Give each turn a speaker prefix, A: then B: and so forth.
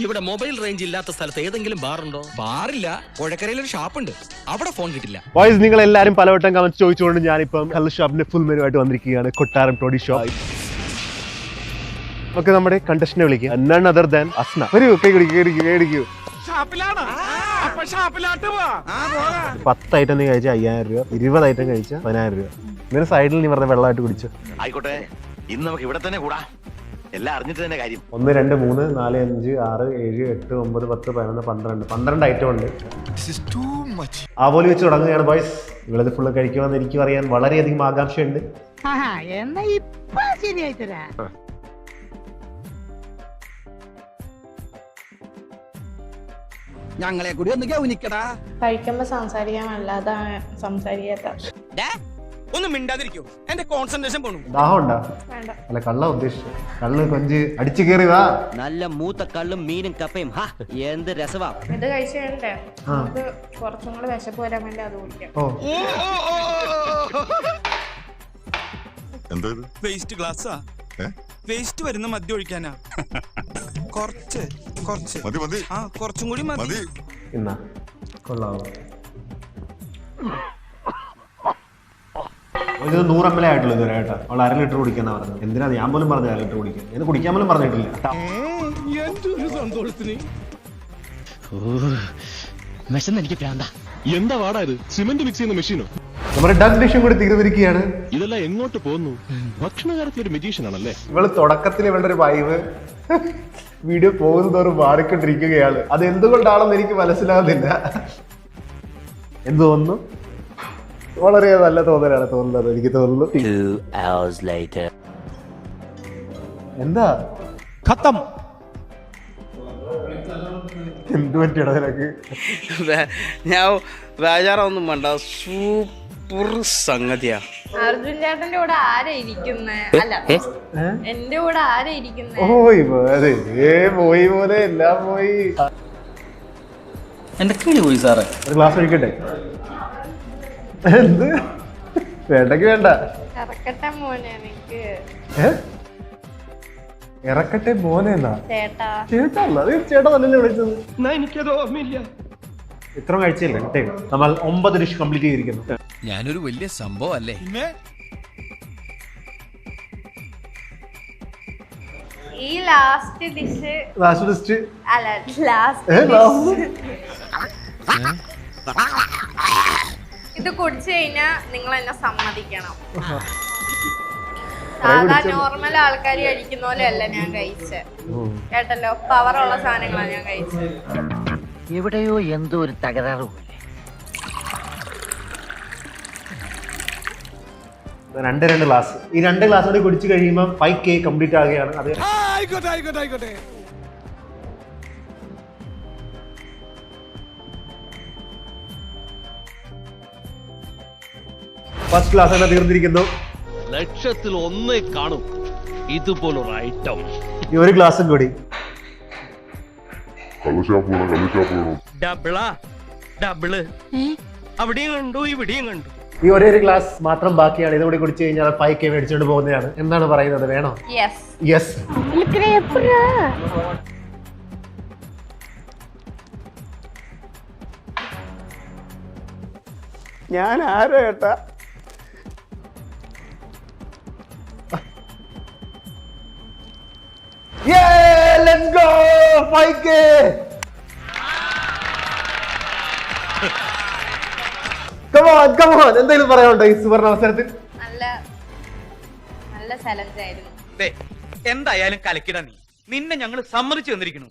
A: ഇവിടെ mobile range ഇല്ലാത്ത സ്ഥലത്ത് ഏതെങ്കിലും ബാറുണ്ടോ?
B: ബാറില്ല, പുഴക്കരയിൽ ഒരു ഷാപ്പുണ്ട്, അവിടെ ഫോൺ കിട്ടില്ല.
C: ബോയ്സ്, നിങ്ങൾ എല്ലാവരും പലവട്ടം കമന്റ്സ് ചോദിച്ചുകൊണ്ട് ഞാനിപ്പം കള്ള് ഷോപ്പിന്റെ ഫുൾ മെനു ആയിട്ട് വന്നിരിക്കുകയാണ്. കൊട്ടാരം ടോഡി ഷോപ്പ്. നമുക്ക് നമ്മുടെ കണ്ടസ്റ്റന്റിനെ വിളിക്കാം. None other than Asna. വരൂ, കൈ കുടിക്കൂ. 10 ഐറ്റം നീ കഴിച്ച 5000 രൂപ, 20 ഐറ്റം കഴിച്ച 10000 രൂപ. ഇതിന് സൈഡിൽ നീ വെറുതെ വെള്ളമായിട്ട് കുടിച്ചു.
D: ആയിക്കോട്ടെ, ഇന്ന് നമുക്ക് ഇവിടെ തന്നെ കൂടാ. എല്ലാം അറിഞ്ഞിട്ട് തന്നെ കാര്യം.
C: 1 2 3 4 5 6 7 8 9 10 11 12 ഐറ്റം ഉണ്ട്. ആവോലി വെച്ച് തുടങ്ങുകയാണ് ബോയ്സ്. നിങ്ങളിത് ഫുള്ള് കഴിക്കുമെന്ന് എനിക്ക് അറിയാൻ വളരെയധികം ആകാംക്ഷയുണ്ട്.
B: ഞങ്ങളെ കൂടി ഒന്ന് ഗൗനിക്കടാ.
E: കഴിക്കുമ്പോ സംസാരിക്കാൻ അല്ലാതെ സംസാരിക്കാത്ത.
B: ഒന്നും മിണ്ടാതിരിക്കോ, എന്റെ കോൺസെൻട്രേഷൻ പോണു.
C: ദാഹം ഉണ്ടാ?
E: വേണ്ട.
C: അല്ല, കള്ള ഉദ്ദേശിച്ചു. കള്ള് കൊഞ്ച് അടിച്ചു കയറി വാ.
A: നല്ല മൂത്ത കള്ളും മീനും കപ്പയും എന്ത് രസവാ.
E: ഇത് കഴിച്ചു കഴിഞ്ഞേ നമുക്ക് കുറച്ചും കൂടെ വിശപ്പ് വരാൻ വേണ്ടി അത് കുടിക്കാം.
B: വേസ്റ്റ് ഗ്ലാസ്സാ, വേസ്റ്റ് വരുന്ന മദ്യം ഒഴിക്കാനാ. കുറച്ച് കുറച്ചും കൂടി മതി.
C: എന്നാ കൊള്ളാവോ? ഒരു 100 ml ആയിട്ടുള്ളൂ ഇതുവരെ കേട്ടോ. അവൾ 1/2 ലിറ്റർ കുടിക്കാന്നാ പറഞ്ഞത്. എന്തിനാ ഞാൻ പോലും പറഞ്ഞു 1/2 ലിറ്റർ കുടിക്കാൻ. ഞാൻ കുടിക്കാൻ പോലും പറഞ്ഞിട്ടില്ല.
A: എനിക്ക് പ്രാന്ത.
F: എന്താ വാടാ ഇത്? സിമന്റ് മിക്സ് ചെയ്യുന്ന മെഷീനോ?
C: നമ്മുടെ ഡഗ് ഡിഷും കൂടി തീർന്നിരിക്കുകയാണ്.
F: ഇതെല്ലാം എങ്ങോട്ട് പോകുന്നു? ഭക്ഷണകാര്യത്തിൽ ഒരു മെജീഷ്യൻ ആണല്ലേ.
C: ഇവള് തുടക്കത്തിൽ ഇവളുടെ ഒരു വൈവ് വീഡിയോ പോകുന്നതോറും മാറിക്കൊണ്ടിരിക്കുകയാണ്. അത് എന്തുകൊണ്ടാണെന്ന് എനിക്ക് മനസ്സിലാകുന്നില്ല. എന്ത് തോന്നുന്നു? വളരെ നല്ല തോന്നലാണ് തോന്നുന്നത്, എനിക്ക് തോന്നുന്നു.
A: 2 hours later.
C: എന്താ ഖത്തം? എന്ത് പറ്റിയടാ നിനക്ക്?
G: ഞാൻ ബേജാറൊന്നും വേണ്ട, സൂപ്പർ സംഗതിയാ.
E: അർജുൻ ചേട്ടന്റെ കൂടെ ആരാ ഇരിക്കുന്നേ? അല്ല, എന്റെ കൂടെ ആരാ ഇരിക്കുന്നേ?
C: പോയി പോലെ എല്ലാം പോയി.
G: എന്റെ കിളി പോയി സാറേ.
C: ഒരു ഗ്ലാസ് ഒഴിക്കട്ടെ? എന്ത് വേണ്ടെങ്കി വേണ്ട.
E: ഇറക്കട്ടെ മോനെ എനിക്ക്.
C: ഇറക്കട്ടെ മോനെ എന്നാ?
E: ചേട്ടാ.
C: ചേട്ടാ ചേട്ടാ തന്നെയല്ലേ വിളിച്ചത്?
B: എനിക്കത് ഓർമ്മയില്ല.
C: ഇത്ര കഴിച്ചില്ലേ? നമ്മൾ 9 ഡിഷ് കംപ്ലീറ്റ് ചെയ്തിരിക്കുന്നു.
B: ഞാനൊരു വലിയ സംഭവം അല്ലേ?
E: ഈ ലാസ്റ്റ് ഡിഷ് അല്ല, ലാസ്റ്റ് ഇത് കുടിച്ചു കഴിഞ്ഞാ നിങ്ങൾ എന്നെ സമ്മതിക്കണം. സാധാ നോർമൽ ആൾക്കാർ കഴിക്കുന്ന പോലെ അല്ല ഞാൻ കഴിച്ചത് കേട്ടല്ലോ. പവറുള്ള സാധനങ്ങളാണ് ഞാൻ കഴിച്ചത്.
A: എവിടെയോ എന്തോ ഒരു തകരാറ് പോലെ.
C: 2 ഗ്ലാസ്. ഈ 2 ഗ്ലാസ് കൂടി കുടിച്ചു കഴിയുമ്പോൾ 5K കംപ്ലീറ്റ് ആകുകയാണ്. അത്
B: ആയിക്കോട്ടെ.
C: ഫസ്റ്റ് ഗ്ലാസ് തന്നെ തീർന്നിരിക്കുന്നു.
F: ലക്ഷത്തിൽ ഒന്നേ കാണും ഇതുപോലൊരു ഐറ്റം.
C: ഈ ഒരു ഗ്ലാസും കൂടി.
G: ഡബിള് അവിടെയും കണ്ടു, ഇവിടെയും കണ്ടു.
C: ഈ ഒരേ ഒരു ഗ്ലാസ് മാത്രം ബാക്കിയാണ്. ഇതുകൂടി കുടിച്ചു കഴിഞ്ഞാൽ 5K മേടിച്ചുകൊണ്ട് പോകുന്നതാണ്. എന്താണ് പറയുന്നത്? വേണോ? യെസ്. ഞാൻ ആരോ ഏട്ടാ? Let's go 5K. Come on. എന്തെങ്കിലും പറയാനുണ്ടോ ഈ സുവർണ അവസരത്തിൽ?
E: നല്ല ചലഞ്ച് ആയിരുന്നു.
G: എന്തായാലും കലക്കിട നീ. നിന്നെ ഞങ്ങൾ സമ്മതിച്ചു തന്നിരിക്കുന്നു.